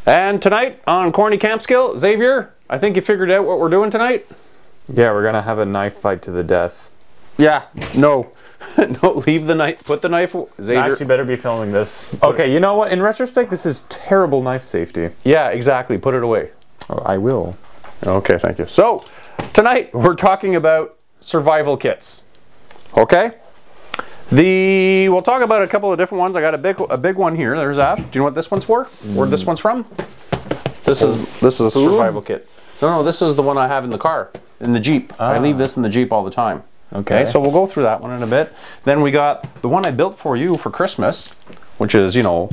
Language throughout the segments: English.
And tonight on Corny Camp Skill, Xavier, I think you figured out what we're doing tonight? Yeah, we're gonna have a knife fight to the death. Yeah, no. No, leave the knife, put the knife, Xavier. I actually better be filming this. Okay, you know what? In retrospect, this is terrible knife safety. Yeah, exactly. Put it away. Oh, I will. Okay, thank you. So, tonight we're talking about survival kits. Okay? We'll talk about a couple of different ones. I got a big one here. There's that. Do you know what this one's for? Where this one's from? This is a survival kit. No, this is the one I have in the car, in the Jeep. I leave this in the Jeep all the time. Okay, so we'll go through that one in a bit. Then we got the one I built for you for Christmas, which is, you know,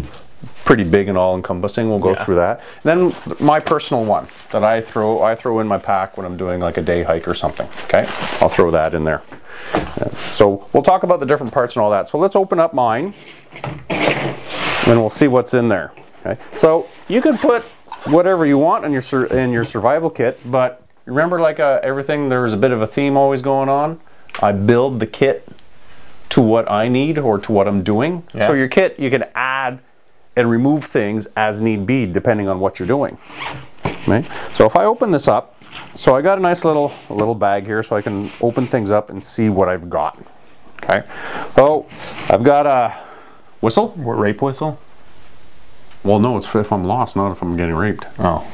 pretty big and all encompassing. We'll go through that. Then my personal one that I throw in my pack when I'm doing like a day hike or something. Okay, I'll throw that in there. So we'll talk about the different parts and all that. So let's open up mine and we'll see what's in there. Okay, so you can put whatever you want in your survival kit, but remember, like everything, there's a bit of a theme always going on. I build the kit to what I need or to what I'm doing. So your kit, you can add and remove things as need be depending on what you're doing. Okay? So if I open this up, so I got a nice little bag here so I can open things up and see what I've got. Okay, so I've got a whistle. What, rape whistle? Well, no, it's if I'm lost, not if I'm getting raped. Oh.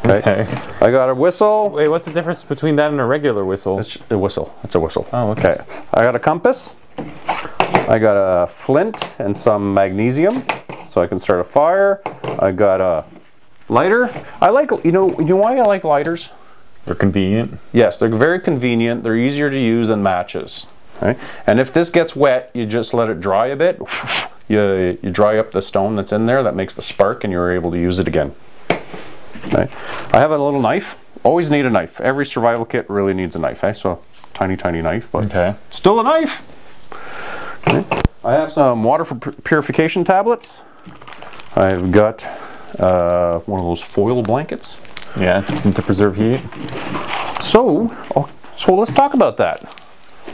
Okay. I got a whistle. Wait, what's the difference between that and a regular whistle? It's a whistle. It's a whistle. Oh, okay. I got a compass. I got a flint and some magnesium so I can start a fire. I got a lighter. I like, you know why I like lighters? They're convenient. Yes, they're very convenient. They're easier to use than matches. Okay? And if this gets wet, you just let it dry a bit. You dry up the stone that's in there. That makes the spark and you're able to use it again. Okay. I have a little knife. Always need a knife. Every survival kit really needs a knife. So tiny knife, but still a knife. Okay. I have some water purification tablets. I've got one of those foil blankets. Yeah, to preserve heat. So let's talk about that.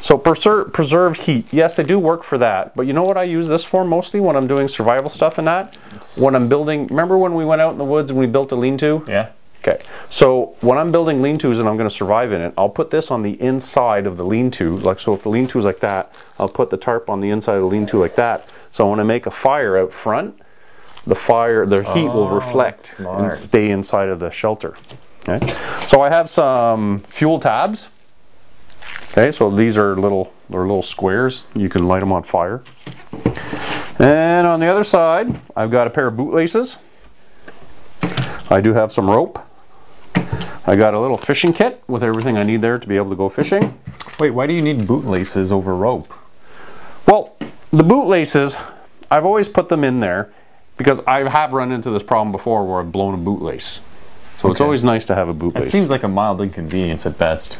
So preserve heat. Yes, they do work for that. But you know what I use this for mostly when I'm doing survival stuff and that? When I'm building, remember when we went out in the woods and we built a lean-to? Yeah. Okay. So when I'm building lean-tos and I'm going to survive in it, I'll put this on the inside of the lean-to. Like, so if the lean-to is like that, I'll put the tarp on the inside of the lean-to like that. So when I make a fire out front, the heat will reflect and stay inside of the shelter. Okay. So I have some fuel tabs. Okay, so these are little squares. You can light them on fire. And on the other side, I've got a pair of bootlaces. I do have some rope. I got a little fishing kit with everything I need there to be able to go fishing. Wait, why do you need bootlaces over rope? Well, the bootlaces, I've always put them in there because I have run into this problem before where I've blown a bootlace. So it's always nice to have a bootlace. It seems like a mild inconvenience at best.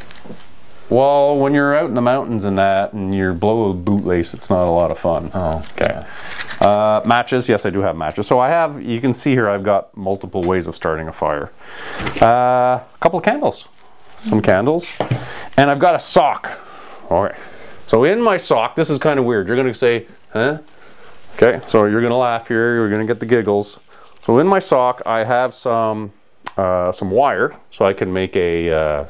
Well, when you're out in the mountains and that, and you blow a bootlace, it's not a lot of fun. Oh, okay. Matches, yes, I do have matches. So I have, you can see here, I've got multiple ways of starting a fire. A couple of candles, some candles, and I've got a sock. Okay. So in my sock, this is kind of weird. You're going to say, huh? Okay, so you're going to laugh here. You're going to get the giggles. So in my sock, I have some wire, so I can make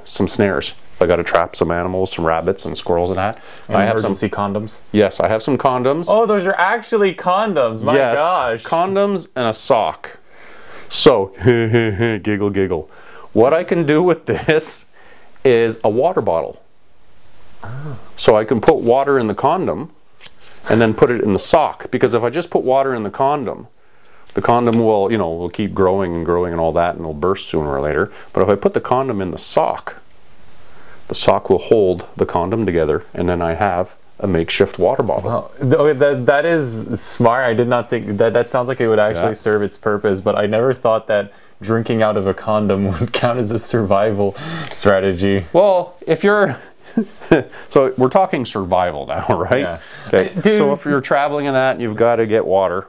some snares. I got to trap some animals, some rabbits and squirrels and that. And I have emergency condoms. Yes, I have some condoms. Oh, those are actually condoms. My gosh. Condoms and a sock. So, giggle, giggle. What I can do with this is a water bottle. Oh. So I can put water in the condom and then put it in the sock. Because if I just put water in the condom will, will keep growing and growing and all that, and it'll burst sooner or later. But if I put the condom in the sock will hold the condom together, and then I have a makeshift water bottle. Wow. That is smart. I did not think that sounds like it would actually serve its purpose, but I never thought that drinking out of a condom would count as a survival strategy. Well, if you're so we're talking survival now, right? Yeah. Okay. So if you're traveling in that, you've got to get water.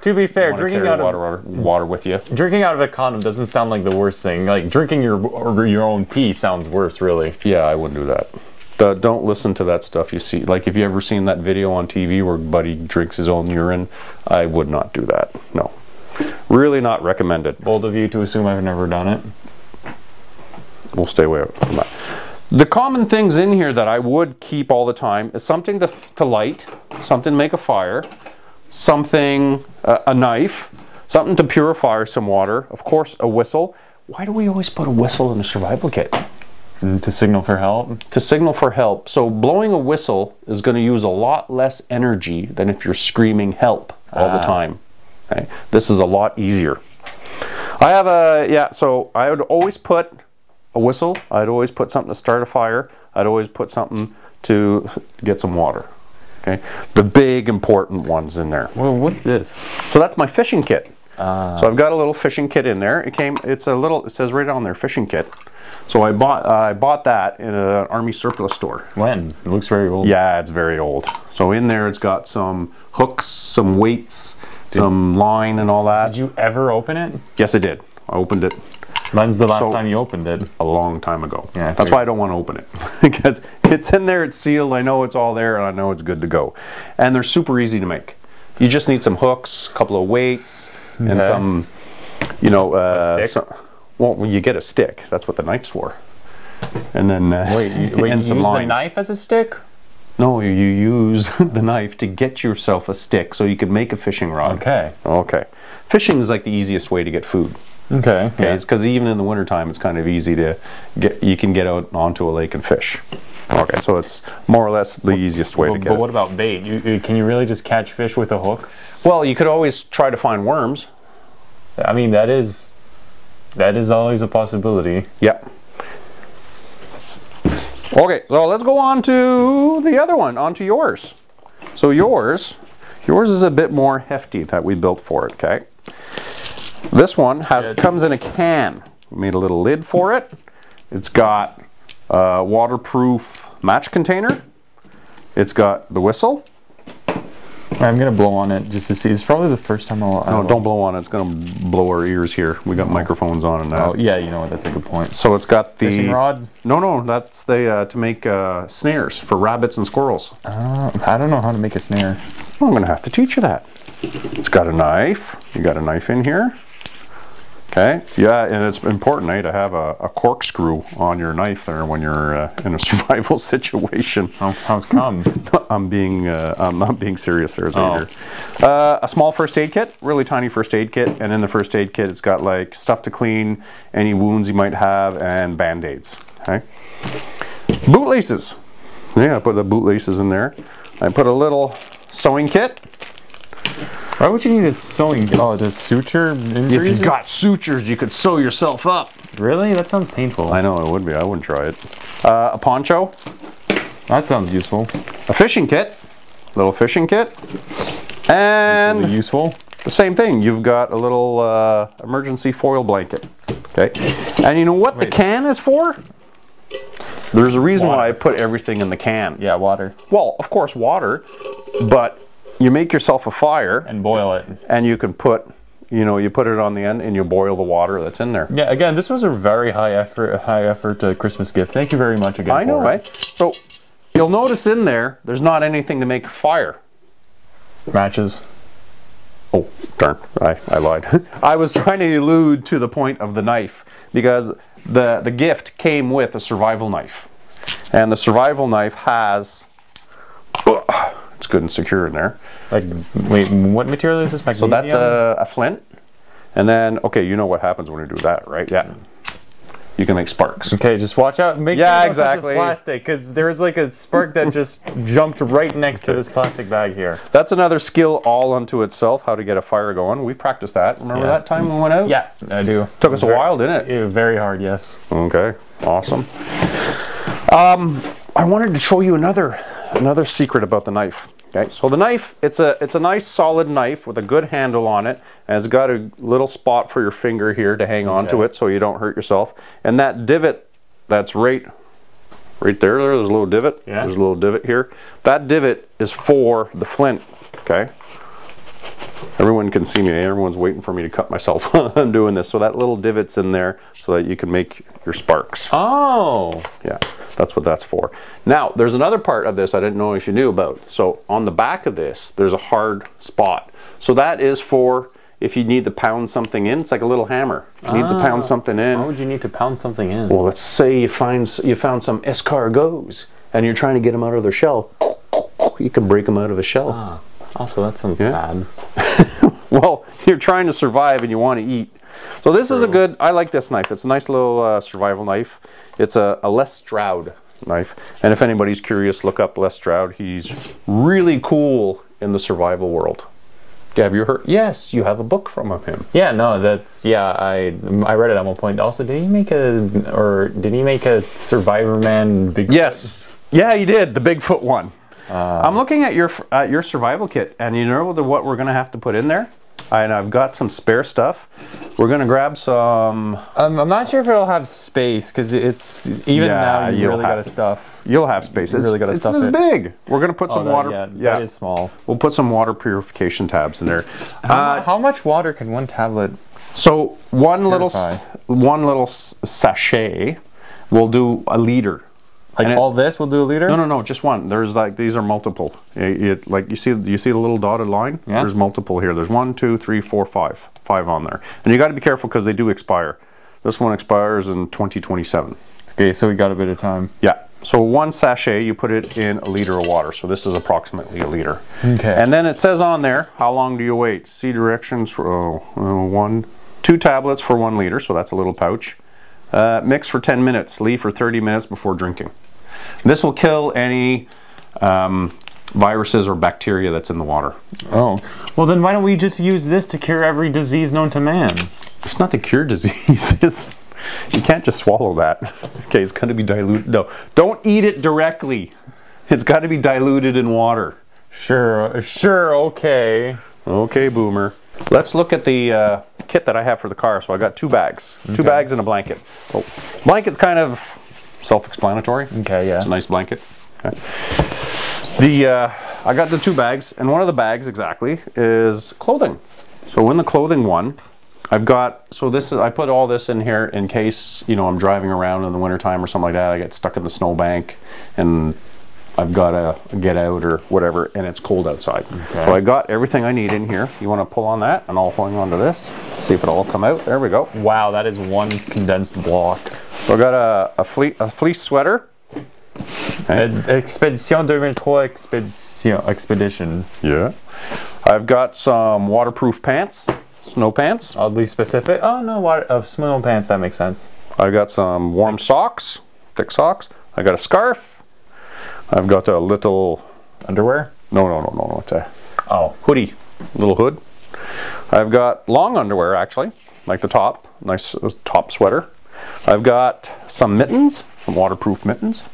To be fair, drinking out of water with you. Drinking out of a condom doesn't sound like the worst thing. Like drinking your own pee sounds worse, really. Yeah, I wouldn't do that. Don't listen to that stuff you see. Like if you ever seen that video on TV where Buddy drinks his own urine, I would not do that. No. Really not recommended. Bold of you to assume I've never done it. We'll stay away from that. The common things in here that I would keep all the time is something to light, something to make a fire, something, a knife, something to purify some water, of course a whistle. Why do we always put a whistle in a survival kit? To signal for help? To signal for help. So blowing a whistle is going to use a lot less energy than if you're screaming help all the time. Okay? This is a lot easier. I have so I would always put a whistle. I'd always put something to start a fire. I'd always put something to get some water. Okay, the big important ones in there. Well, what's this? So that's my fishing kit. So I've got a little fishing kit in there. It says right on there, fishing kit. So I bought that in an army surplus store. When? It looks very old. Yeah, it's very old. So in there it's got some hooks, some weights, some line and all that. Did you ever open it? Yes, I did. I opened it. When's the last time you opened it? A long time ago. Yeah, that's why I don't want to open it. Because it's in there, it's sealed, I know it's all there, and I know it's good to go. And they're super easy to make. You just need some hooks, a couple of weights, and some, you know... a stick? Well, when you get a stick, that's what the knife's for. And then... wait, and you some use line. the knife as a stick? No, you use the knife to get yourself a stick so you can make a fishing rod. Okay. Okay. Fishing is like the easiest way to get food. Okay. Okay, yeah. It's because even in the wintertime it's kind of easy to get, you can get out onto a lake and fish. Okay, so it's more or less the easiest way to get But what about bait? Can you really just catch fish with a hook? Well, you could always try to find worms. I mean, that is always a possibility. Yeah. Okay, so let's go on to the other one, onto yours. So yours is a bit more hefty that we built for it, okay? This one comes in a can. We made a little lid for it. It's got a waterproof match container. It's got the whistle. I'm gonna blow on it just to see. It's probably the first time I'll... No, don't blow on it. It's gonna blow our ears here. We got microphones on and that. Oh, yeah, you know what? That's a good point. So it's got the... Fishing rod? No, that's the to make snares for rabbits and squirrels. I don't know how to make a snare. Well, I'm gonna have to teach you that. It's got a knife. You got a knife in here. Okay, yeah, and it's important, to have a corkscrew on your knife there when you're in a survival situation. How's come? I'm not being serious there, Xavier. A small first aid kit, really tiny first aid kit, and in the first aid kit it's got like stuff to clean any wounds you might have and band-aids. Okay, bootlaces. Yeah, I put the bootlaces in there. I put a little sewing kit. Why would you need a sewing? Oh, to suture injuries? If you've got sutures, you could sew yourself up. Really? That sounds painful. I know it would be. I wouldn't try it. A poncho. That sounds useful. A fishing kit. Little fishing kit. And really useful. The same thing. You've got a little emergency foil blanket. Okay. And you know what the can is for? There's a reason why I put everything in the can. Yeah, water. Well, of course, water, but you make yourself a fire and boil it, and you can put, you put it on the end and you boil the water that's in there. Yeah, again, this was a very high effort Christmas gift. Thank you very much again. I know, right? So you'll notice in there's not anything to make a fire. Matches. Oh, darn! I lied. I was trying to allude to the point of the knife because the gift came with a survival knife, and the survival knife has. It's good and secure in there. Like, wait, what material is this? Magnesium? So that's a flint, and then you know what happens when you do that, right? Yeah, you can make sparks. Okay, just watch out. Make sure you don't touch the plastic, because there's like a spark that just jumped right next to this plastic bag here. That's another skill all unto itself, how to get a fire going. We practiced that. Remember that time we went out? Yeah, I do. Took us a while, didn't it? Yeah, very hard, yes. Okay, awesome. I wanted to show you another secret about the knife. Okay, so the knife, it's a nice solid knife with a good handle on it, and it's got a little spot for your finger here to hang on to it so you don't hurt yourself. And that divot that's right there, there's a little divot. Yeah. There's a little divot here. That divot is for the flint. Okay. Everyone can see me. Everyone's waiting for me to cut myself while I'm doing this. So that little divot's in there so that you can make your sparks. Oh. Yeah, that's what that's for. Now, there's another part of this I didn't know if you knew about. So on the back of this, there's a hard spot. So that is for if you need to pound something in. It's like a little hammer. You need to pound something in. Why would you need to pound something in? Well, let's say you found some escargots and you're trying to get them out of their shell. You can break them out of a shell. Also, that sounds sad. Well, you're trying to survive and you want to eat. So this is a good, I like this knife. It's a nice little survival knife. It's a Les Stroud knife. And if anybody's curious, look up Les Stroud. He's really cool in the survival world. Have you heard? Yes, you have a book from him. Yeah, no, that's, yeah, I read it at one point. Also, did he make a Survivor Man Bigfoot? Yes. Yeah, he did, the Bigfoot one. I'm looking at your survival kit, and you know what we're going to have to put in there? And I've got some spare stuff. We're going to grab some... I'm not sure if it'll have space, because it's... Even now, you really got to stuff. You'll have space. You really got to stuff it. It's this big. We're going to put some water... Yeah, that is small. We'll put some water purification tabs in there. How much water can one tablet So one purify? little sachet will do a liter. Like all this will do a liter? No, just one. There's like, these are multiple. Like you see the little dotted line? Yeah. There's multiple here. There's 1, 2, 3, 4, 5. 5 on there. And you got to be careful because they do expire. This one expires in 2027. Okay, so we got a bit of time. Yeah. So one sachet, you put it in a liter of water. So this is approximately a liter. Okay. And then it says on there, how long do you wait? See directions for 2 tablets for 1 liter. So that's a little pouch. Mix for 10 minutes. Leave for 30 minutes before drinking. This will kill any viruses or bacteria that's in the water. Oh. Well, then why don't we just use this to cure every disease known to man? It's not to cure diseases. You can't just swallow that. Okay, it's got to be diluted. No, don't eat it directly. It's got to be diluted in water. Sure, okay. Okay, boomer. Let's look at the kit that I have for the car. So I got 2 bags. Okay. 2 bags and a blanket. Oh, blanket's kind of self-explanatory. Okay, yeah. It's a nice blanket. Okay. I got the 2 bags, and one of the bags exactly is clothing. So in the clothing one, I've got, I put all this in here in case, you know, I'm driving around in the wintertime or something like that. I get stuck in the snowbank and I've got to get out or whatever, and it's cold outside. Okay. So I got everything I need in here. You want to pull on that, and I'll hang on to this. See if it'll all come out. There we go. Wow, that is one condensed block. So I got a fleece sweater. Okay. Expedition 2003 Expedition. Yeah. I've got some waterproof pants, snow pants. Oddly specific. Oh no, snow pants, that makes sense. I got some warm socks, thick socks. I got a scarf. I've got a little underwear. No. It's a hoodie, little hood. I've got long underwear actually, like the top, nice top sweater. I've got some mittens, some waterproof mittens.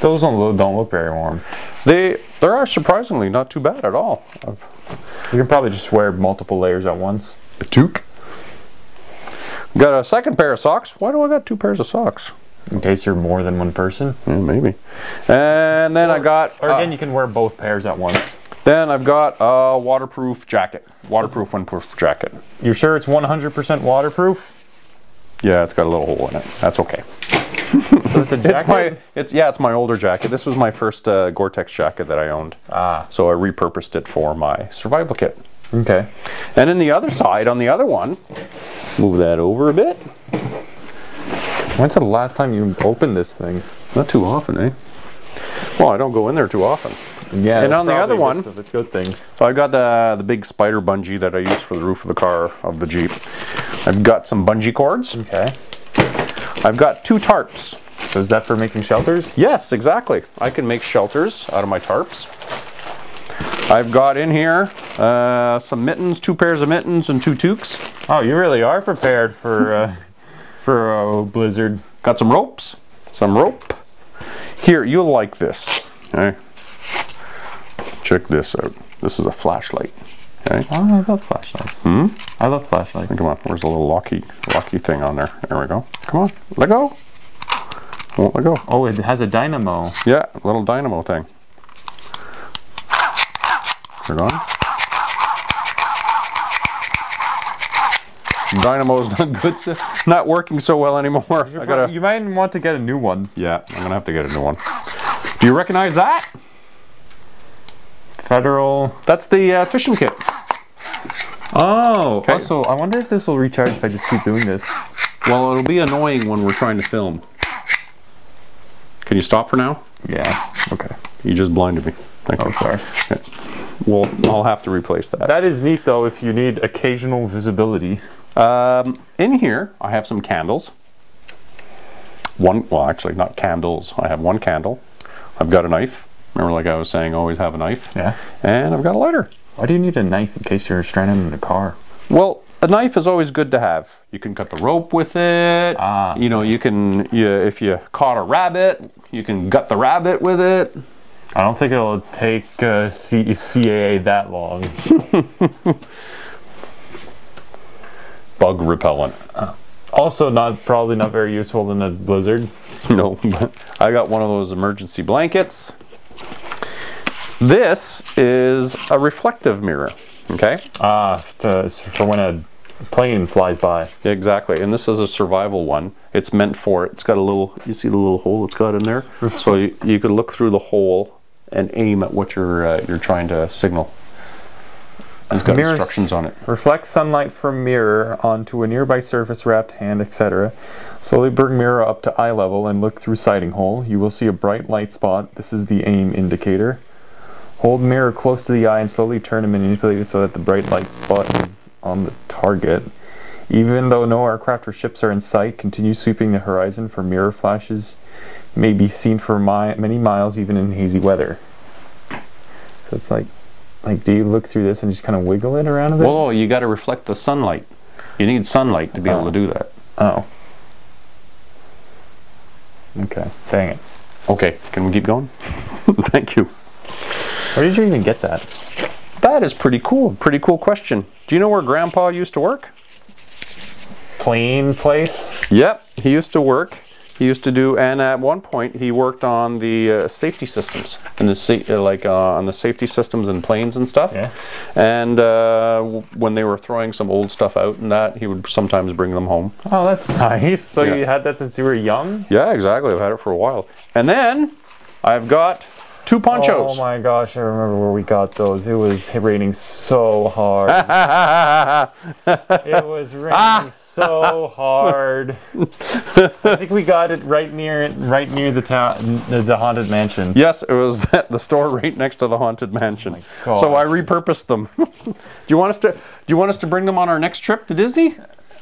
Those don't look very warm. They are surprisingly not too bad at all. You can probably just wear multiple layers at once. A toque. Got a second pair of socks. Why do I got 2 pairs of socks? In case you're more than one person. Yeah, maybe. And then I got... Or again, you can wear both pairs at once. Then I've got a waterproof jacket. Waterproof windproof jacket. You're sure it's 100% waterproof? Yeah, it's got a little hole in it. That's okay. So it's a jacket? It's my older jacket. This was my first Gore-Tex jacket that I owned. So I repurposed it for my survival kit. Okay. And then the other side, on the other one, move that over a bit. When's the last time you opened this thing? Not too often, eh? Well, I don't go in there too often. Yeah. And on the other one, it's a good thing. So I got the big spider bungee that I use for the roof of the car, of the Jeep. I've got some bungee cords. Okay. I've got 2 tarps. So is that for making shelters? Yes, exactly. I can make shelters out of my tarps. I've got in here some mittens, 2 pairs of mittens and 2 toques. Oh, you really are prepared for a blizzard. Got some ropes, some rope. Here, you'll like this. Okay. Check this out. This is a flashlight. Okay. Oh, I love flashlights. I love flashlights. Come on, where's a little locky thing on there? There we go. Come on, let go. Won't let go. Oh, it has a dynamo. Yeah, a little dynamo thing. Turn on. Dynamo's not working so well anymore. You might want to get a new one. Yeah, I'm gonna have to get a new one. Do you recognize that? Federal. That's the fishing kit. Oh, Okay. also, I wonder if this will recharge if I just keep doing this. Well, it'll be annoying when we're trying to film. Can you stop for now? Yeah. Okay. You just blinded me. Thank Oh, you. sorry. Okay. Well, I'll have to replace that. That is neat, though, if you need occasional visibility. In here, I have some candles. Well, actually, not candles. I have one candle. I've got a knife. Remember, like I was saying, always have a knife. Yeah. And I've got a lighter. Why do you need a knife in case you're stranded in a car? Well, a knife is always good to have. You can cut the rope with it. You know, if you caught a rabbit, you can gut the rabbit with it. I don't think it'll take CAA that long. Bug repellent. Also, probably not very useful in a blizzard. No, but I got one of those emergency blankets. This is a reflective mirror, okay? For when a plane flies by. Exactly, and this is a survival one. It's meant for it. It's got a little, you see the little hole it's got in there? So you could look through the hole and aim at what you're trying to signal. It's got instructions on it. Reflect sunlight from mirror onto a nearby surface, wrapped hand, etc. Slowly bring mirror up to eye level and look through sighting hole. You will see a bright light spot. This is the aim indicator. Hold mirror close to the eye and slowly turn and manipulate it so that the bright light spot is on the target. Even though no aircraft or ships are in sight, continue sweeping the horizon for mirror flashes may be seen for many miles even in hazy weather. So it's like, do you look through this and just kind of wiggle it around a bit? Well, you got to reflect the sunlight. You need sunlight to be able to do that. Oh. Okay. Dang it. Okay, can we keep going? Thank you. Where did you even get that? That is pretty cool. Pretty cool question. Do you know where Grandpa used to work? Plane place? Yep, he used to work. He used to do, and at one point he worked on the safety systems, and on the safety systems in planes and stuff. Yeah. And when they were throwing some old stuff out and that, he would sometimes bring them home. Oh, that's nice. So Yeah. you had that since you were young? Yeah, exactly. I've had it for a while. And then I've got 2 ponchos. Oh my gosh, I remember where we got those. It was raining so hard. It was raining so hard. I think we got it right near the haunted mansion. Yes, it was at the store right next to the haunted mansion. Oh So I repurposed them. Do you want us to bring them on our next trip to Disney?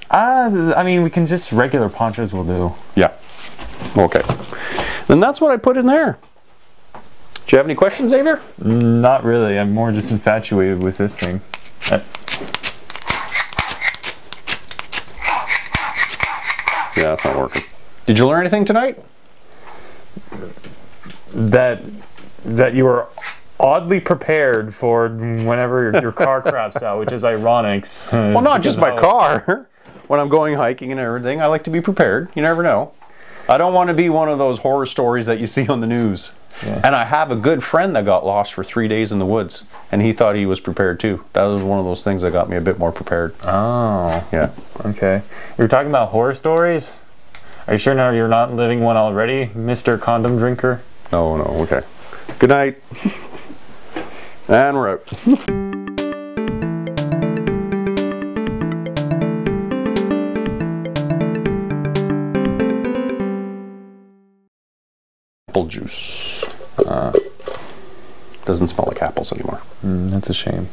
I mean, we can just regular ponchos will do. Yeah. Okay. Then that's what I put in there. Do you have any questions, Xavier? Not really. I'm more just infatuated with this thing. Yeah, it's not working. Did you learn anything tonight? That you were oddly prepared for whenever your car craps out, which is ironic. Well, not just my car. When I'm going hiking and everything, I like to be prepared. You never know. I don't want to be one of those horror stories that you see on the news. Yeah. And I have a good friend that got lost for 3 days in the woods, and he thought he was prepared too. That was one of those things that got me a bit more prepared. Oh. Yeah. Okay. You're talking about horror stories? Are you sure now you're not living one already, Mr. Condom Drinker? No, okay. Good night. And we're out. Apple juice. Doesn't smell like apples anymore. That's a shame.